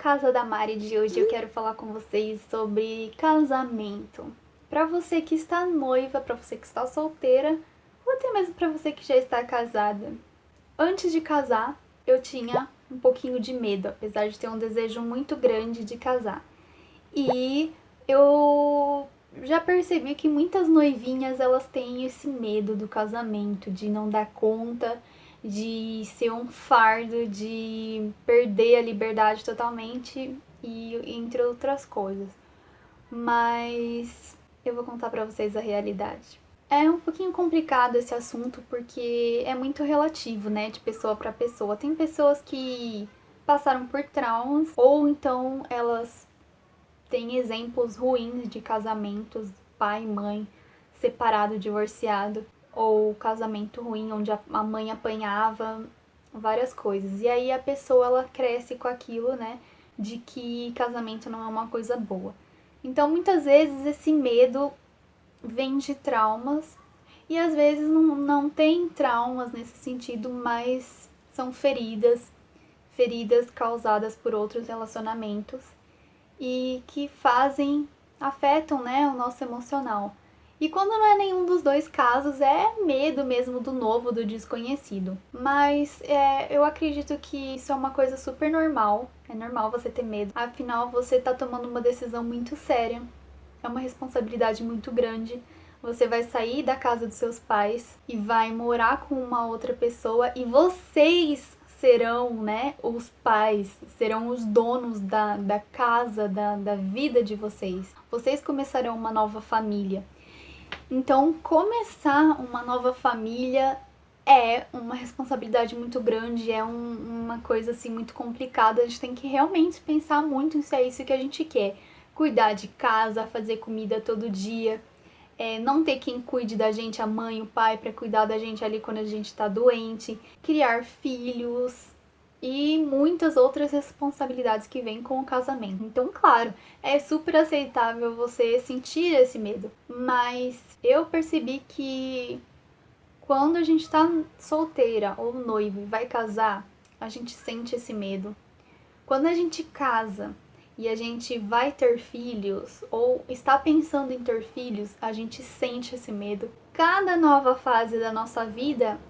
Casa da Mari de hoje eu quero falar com vocês sobre casamento. Para você que está noiva, para você que está solteira, ou até mesmo para você que já está casada. Antes de casar, eu tinha um pouquinho de medo, apesar de ter um desejo muito grande de casar. E eu já percebi que muitas noivinhas elas têm esse medo do casamento, de não dar conta, de ser um fardo, de perder a liberdade totalmente e entre outras coisas. Mas eu vou contar pra vocês a realidade. É um pouquinho complicado esse assunto porque é muito relativo, né, de pessoa pra pessoa. Tem pessoas que passaram por traumas ou então elas têm exemplos ruins de casamentos, pai e mãe separado, divorciado, ou casamento ruim onde a mãe apanhava, várias coisas. E aí a pessoa ela cresce com aquilo, né, de que casamento não é uma coisa boa. Então muitas vezes esse medo vem de traumas e às vezes não tem traumas nesse sentido, mas são feridas causadas por outros relacionamentos e que afetam, né, o nosso emocional. E quando não é nenhum dos dois casos, é medo mesmo do novo, do desconhecido. Mas eu acredito que isso é uma coisa super normal. É normal você ter medo. Afinal, você tá tomando uma decisão muito séria. É uma responsabilidade muito grande. Você vai sair da casa dos seus pais e vai morar com uma outra pessoa e vocês serão, né, os pais, serão os donos da casa, da vida de vocês. Vocês começarão uma nova família. Então, começar uma nova família é uma responsabilidade muito grande, é uma coisa assim muito complicada. A gente tem que realmente pensar muito se é isso que a gente quer. Cuidar de casa, fazer comida todo dia, não ter quem cuide da gente, a mãe, o pai, para cuidar da gente ali quando a gente tá doente, criar filhos e muitas outras responsabilidades que vêm com o casamento. Então, claro, é super aceitável você sentir esse medo, mas eu percebi que quando a gente tá solteira ou noivo e vai casar, a gente sente esse medo. Quando a gente casa e a gente vai ter filhos ou está pensando em ter filhos, a gente sente esse medo. Cada nova fase da nossa vida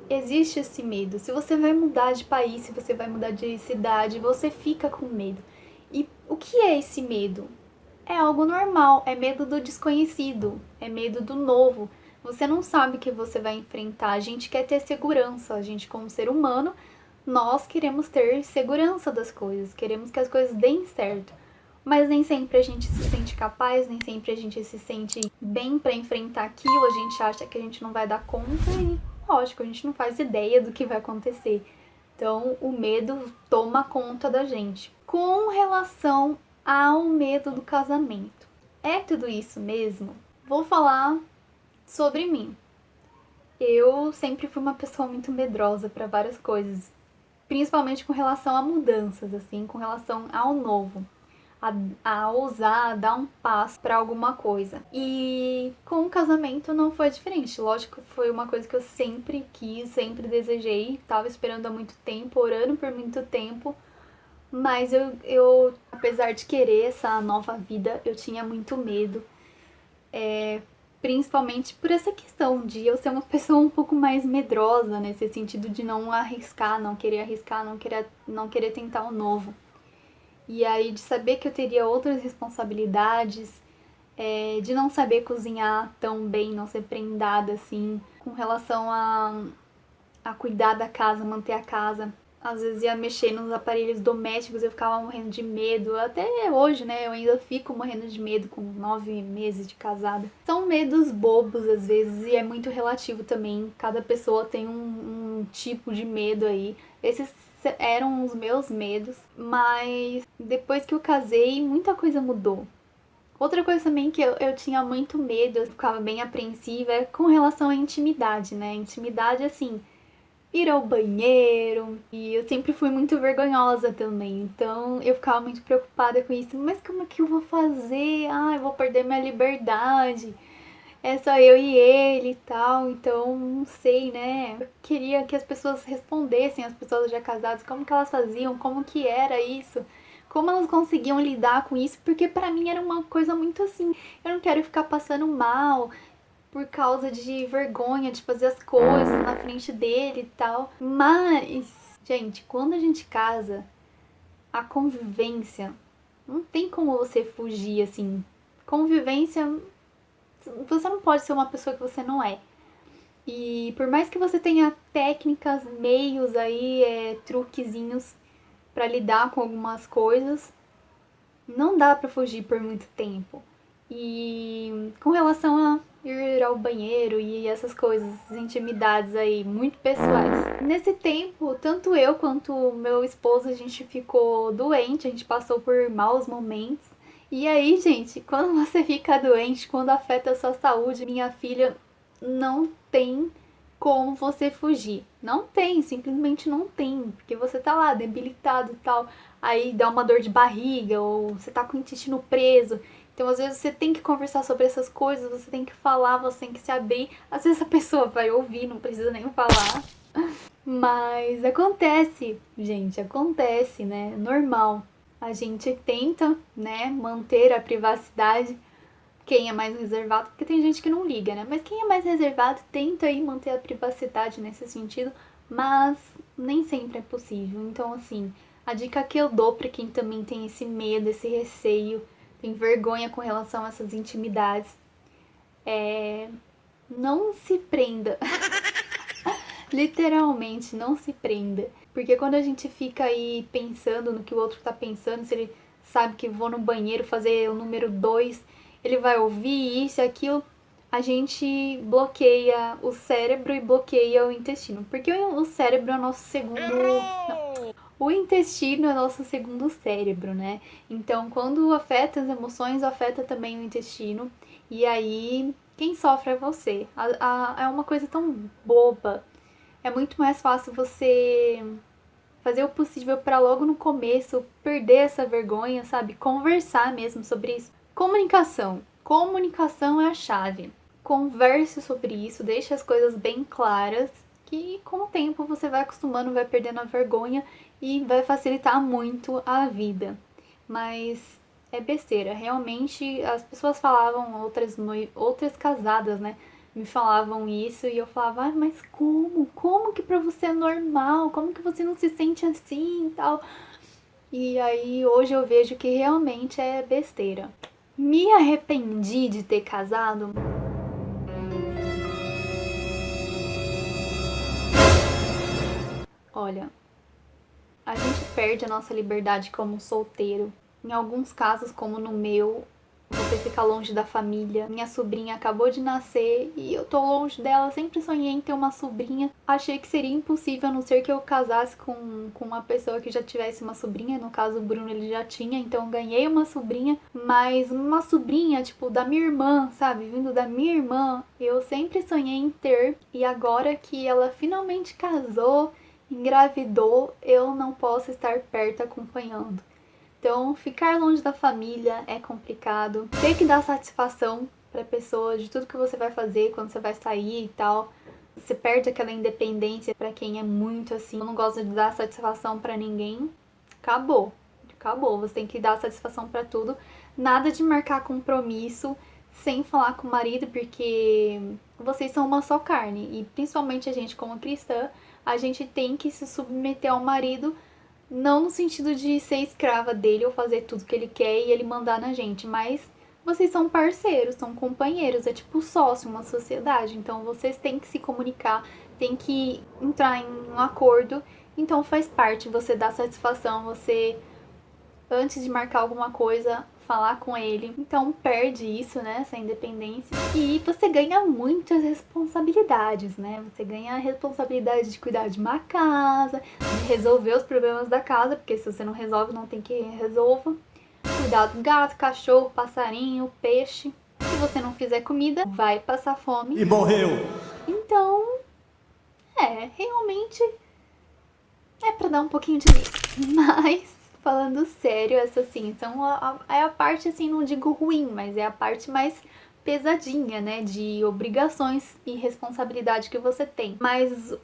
existe esse medo. Se você vai mudar de país, se você vai mudar de cidade, você fica com medo. E o que é esse medo? É algo normal, é medo do desconhecido, é medo do novo. Você não sabe o que você vai enfrentar. A gente quer ter segurança, a gente como ser humano, nós queremos ter segurança das coisas, queremos que as coisas deem certo. Mas nem sempre a gente se sente capaz, nem sempre a gente se sente bem para enfrentar aquilo, a gente acha que a gente não vai dar conta e, lógico, a gente não faz ideia do que vai acontecer. Então, o medo toma conta da gente. Com relação ao medo do casamento, é tudo isso mesmo? Vou falar sobre mim. Eu sempre fui uma pessoa muito medrosa para várias coisas, principalmente com relação a mudanças, assim, com relação ao novo, a ousar, a dar um passo para alguma coisa. E com o casamento não foi diferente. Lógico, foi uma coisa que eu sempre quis, sempre desejei, tava esperando há muito tempo, orando por muito tempo. Mas eu apesar de querer essa nova vida, eu tinha muito medo. Principalmente por essa questão de eu ser uma pessoa um pouco mais medrosa, nesse sentido de não arriscar, não querer tentar o novo. E aí de saber que eu teria outras responsabilidades, de não saber cozinhar tão bem, não ser prendada assim, com relação a cuidar da casa, manter a casa. Às vezes ia mexer nos aparelhos domésticos, eu ficava morrendo de medo. Até hoje, né, eu ainda fico morrendo de medo com 9 meses de casada. São medos bobos às vezes e é muito relativo também. Cada pessoa tem um tipo de medo aí. Esses eram os meus medos, mas depois que eu casei, muita coisa mudou. Outra coisa também que eu tinha muito medo, eu ficava bem apreensiva, é com relação à intimidade, né? Intimidade, assim, ir ao banheiro. E eu sempre fui muito vergonhosa também. Então eu ficava muito preocupada com isso. Mas como é que eu vou fazer? Ah, eu vou perder minha liberdade. É só eu e ele e tal. Então não sei, né? Eu queria que as pessoas respondessem, as pessoas já casadas, como que elas faziam, como que era isso. como elas conseguiam lidar com isso, porque pra mim era uma coisa muito assim, eu não quero ficar passando mal por causa de vergonha de fazer as coisas na frente dele e tal. Mas, gente, quando a gente casa, a convivência, não tem como você fugir assim. Convivência, você não pode ser uma pessoa que você não é. E por mais que você tenha técnicas, meios aí, truquezinhos pra lidar com algumas coisas, não dá pra fugir por muito tempo. E com relação a ir ao banheiro e essas coisas, essas intimidades aí muito pessoais. Nesse tempo, tanto eu quanto o meu esposo, a gente ficou doente, a gente passou por maus momentos. E aí, gente, quando você fica doente, quando afeta a sua saúde, minha filha, não tem como você fugir. Não tem, simplesmente não tem. Porque você tá lá debilitado e tal, aí dá uma dor de barriga, ou você tá com o intestino preso. Então, às vezes, você tem que conversar sobre essas coisas, você tem que falar, você tem que se abrir. Às vezes a pessoa vai ouvir, não precisa nem falar. Mas acontece, gente, acontece, né? Normal. A gente tenta, né, manter a privacidade. Quem é mais reservado, porque tem gente que não liga, né? Mas quem é mais reservado tenta aí manter a privacidade nesse sentido, mas nem sempre é possível. Então, assim, a dica que eu dou pra quem também tem esse medo, esse receio, tem vergonha com relação a essas intimidades, é não se prenda. Literalmente, não se prenda. Porque quando a gente fica aí pensando no que o outro tá pensando, se ele sabe que vou no banheiro fazer o número 2, ele vai ouvir isso e aquilo, a gente bloqueia o cérebro e bloqueia o intestino. Porque o cérebro é o nosso segundo... Não. O intestino é o nosso segundo cérebro, né? Então, quando afeta as emoções, afeta também o intestino. E aí, quem sofre é você. É uma coisa tão boba. É muito mais fácil você fazer o possível para logo no começo perder essa vergonha, sabe? Conversar mesmo sobre isso. Comunicação. Comunicação é a chave. Converse sobre isso, deixe as coisas bem claras, que com o tempo você vai acostumando, vai perdendo a vergonha e vai facilitar muito a vida. Mas é besteira. Realmente, as pessoas falavam, outras casadas, né? Me falavam isso e eu falava, ah, mas como? Como que pra você é normal? Como que você não se sente assim e tal? E aí hoje eu vejo que realmente é besteira. Me arrependi de ter casado? Olha, a gente perde a nossa liberdade como solteiro. Em alguns casos, como no meu, você fica longe da família. Minha sobrinha acabou de nascer e eu tô longe dela. Sempre sonhei em ter uma sobrinha. Achei que seria impossível, a não ser que eu casasse com uma pessoa que já tivesse uma sobrinha. No caso, o Bruno, ele já tinha, então eu ganhei uma sobrinha. Mas uma sobrinha, tipo, da minha irmã, sabe? Vindo da minha irmã, eu sempre sonhei em ter. E agora que ela finalmente casou, engravidou, eu não posso estar perto acompanhando. Então, ficar longe da família é complicado. Ter que dar satisfação pra pessoa de tudo que você vai fazer quando você vai sair e tal. Você perde aquela independência pra quem é muito assim, não gosta de dar satisfação pra ninguém. Acabou. Acabou. Você tem que dar satisfação pra tudo. Nada de marcar compromisso sem falar com o marido, porque vocês são uma só carne. E principalmente a gente como cristã, a gente tem que se submeter ao marido, não no sentido de ser escrava dele ou fazer tudo que ele quer e ele mandar na gente, mas vocês são parceiros, são companheiros, é tipo sócio, uma sociedade. Então vocês têm que se comunicar, têm que entrar em um acordo. Então faz parte você dar satisfação, você, antes de marcar alguma coisa, falar com ele. Então perde isso, né, essa independência. E você ganha muitas responsabilidades, né? Você ganha a responsabilidade de cuidar de uma casa, de resolver os problemas da casa, porque se você não resolve, não tem quem resolva. Cuidar do gato, cachorro, passarinho, peixe. Se você não fizer comida, vai passar fome. E morreu! Então, realmente é pra dar um pouquinho de medo. Mas, falando sério, essa assim, então é a parte, assim, não digo ruim, mas é a parte mais pesadinha, né, de obrigações e responsabilidade que você tem. Mas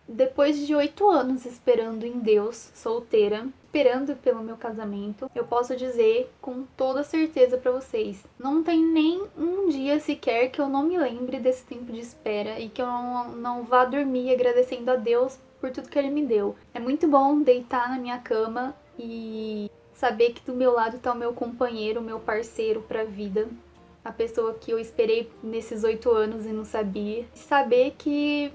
depois de 8 anos esperando em Deus, solteira, esperando pelo meu casamento, eu posso dizer com toda certeza pra vocês, não tem nem um dia sequer que eu não me lembre desse tempo de espera e que eu não vá dormir agradecendo a Deus por tudo que Ele me deu. É muito bom deitar na minha cama e saber que do meu lado tá o meu companheiro, o meu parceiro pra vida, a pessoa que eu esperei nesses 8 anos e não sabia. Saber que,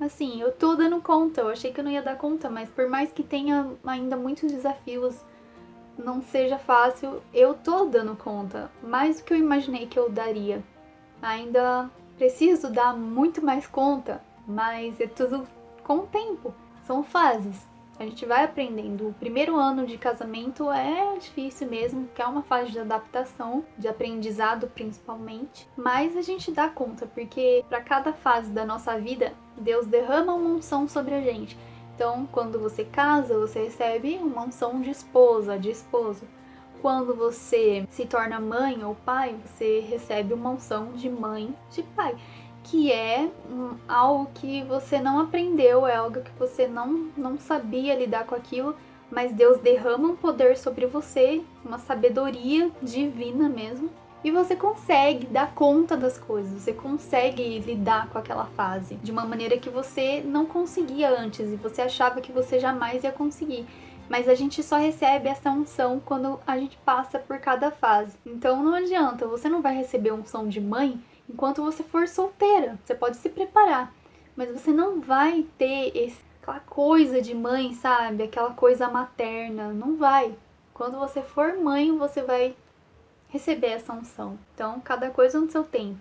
assim, eu tô dando conta. Eu achei que eu não ia dar conta, mas por mais que tenha ainda muitos desafios, não seja fácil, eu tô dando conta. Mais do que eu imaginei que eu daria. Ainda preciso dar muito mais conta, mas é tudo com o tempo. São fases. A gente vai aprendendo. O primeiro ano de casamento é difícil mesmo, que é uma fase de adaptação, de aprendizado principalmente, mas a gente dá conta, porque para cada fase da nossa vida, Deus derrama uma unção sobre a gente. Então, quando você casa, você recebe uma unção de esposa, de esposo. Quando você se torna mãe ou pai, você recebe uma unção de mãe, de pai, que é algo que você não aprendeu, é algo que você não sabia lidar com aquilo, mas Deus derrama um poder sobre você, uma sabedoria divina mesmo, e você consegue dar conta das coisas, você consegue lidar com aquela fase de uma maneira que você não conseguia antes e você achava que você jamais ia conseguir. Mas a gente só recebe essa unção quando a gente passa por cada fase. Então não adianta, você não vai receber unção de mãe enquanto você for solteira. Você pode se preparar, mas você não vai ter aquela coisa de mãe, sabe? Aquela coisa materna, não vai. Quando você for mãe, você vai receber essa unção. Então, cada coisa no seu tempo.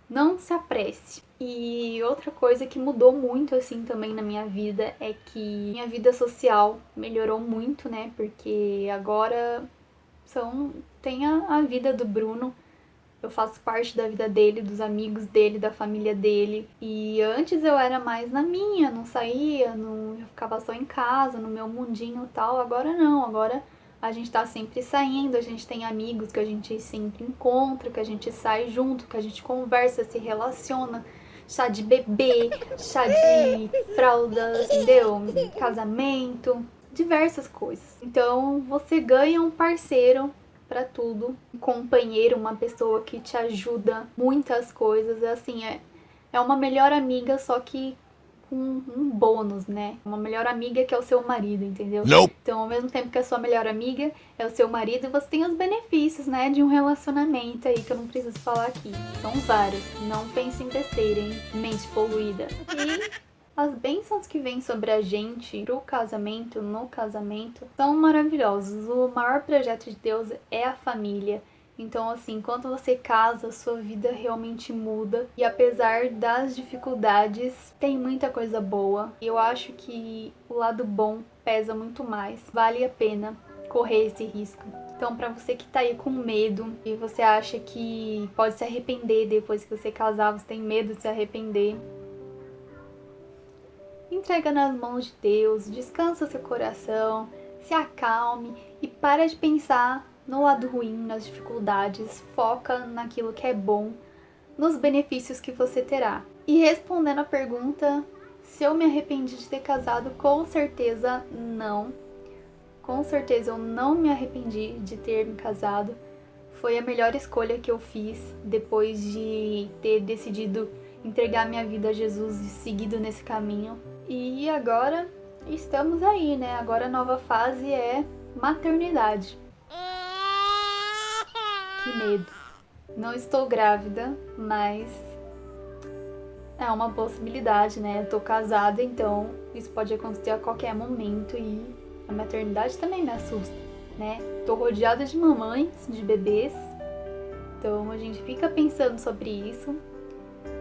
Não se apresse. E outra coisa que mudou muito assim também na minha vida é que minha vida social melhorou muito, né? Porque agora tem a vida do Bruno. Eu faço parte da vida dele, dos amigos dele, da família dele. E antes eu era mais na minha, não saía, eu ficava só em casa, no meu mundinho e tal. Agora não, agora a gente tá sempre saindo, a gente tem amigos que a gente sempre encontra, que a gente sai junto, que a gente conversa, se relaciona. Chá de bebê, chá de fraldas, entendeu? Casamento, diversas coisas. Então você ganha um parceiro pra tudo, um companheiro, uma pessoa que te ajuda muitas coisas, assim, é uma melhor amiga, só que com um bônus, né? Uma melhor amiga que é o seu marido, entendeu? Nope. Então, ao mesmo tempo que a sua melhor amiga é o seu marido, você tem os benefícios, né, de um relacionamento aí que eu não preciso falar aqui. São vários. Não pense em besteira, hein? Mente poluída. E as bênçãos que vêm sobre a gente pro casamento, no casamento, são maravilhosos. O maior projeto de Deus é a família. Então, assim, quando você casa, sua vida realmente muda. E apesar das dificuldades, tem muita coisa boa. E eu acho que o lado bom pesa muito mais. Vale a pena correr esse risco. Então, pra você que tá aí com medo e você acha que pode se arrepender depois que você casar, você tem medo de se arrepender, entrega nas mãos de Deus, descansa seu coração, se acalme e para de pensar no lado ruim, nas dificuldades, foca naquilo que é bom, nos benefícios que você terá. E respondendo a pergunta, se eu me arrependi de ter casado, com certeza não. Com certeza eu não me arrependi de ter me casado. Foi a melhor escolha que eu fiz depois de ter decidido entregar minha vida a Jesus e seguido nesse caminho. E agora estamos aí, né? Agora a nova fase é maternidade. Que medo. Não estou grávida, mas é uma possibilidade, né? Eu tô casada, então isso pode acontecer a qualquer momento e a maternidade também me assusta, né? Tô rodeada de mamães, de bebês, então a gente fica pensando sobre isso,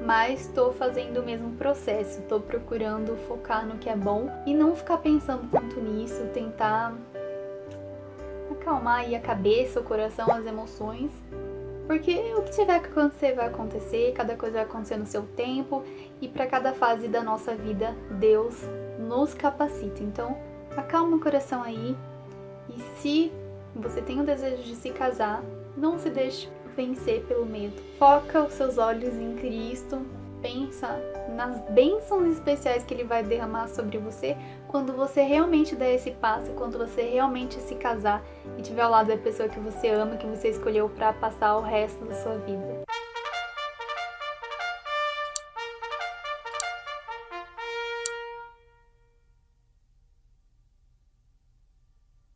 mas tô fazendo o mesmo processo, tô procurando focar no que é bom e não ficar pensando tanto nisso, tentar acalmar aí a cabeça, o coração, as emoções, porque o que tiver que acontecer vai acontecer, cada coisa vai acontecer no seu tempo e para cada fase da nossa vida Deus nos capacita. Então acalma o coração aí e se você tem o desejo de se casar, não se deixe vencer pelo medo. Foca os seus olhos em Cristo, pensa nas bênçãos especiais que ele vai derramar sobre você quando você realmente der esse passo, quando você realmente se casar e tiver ao lado da pessoa que você ama, que você escolheu para passar o resto da sua vida.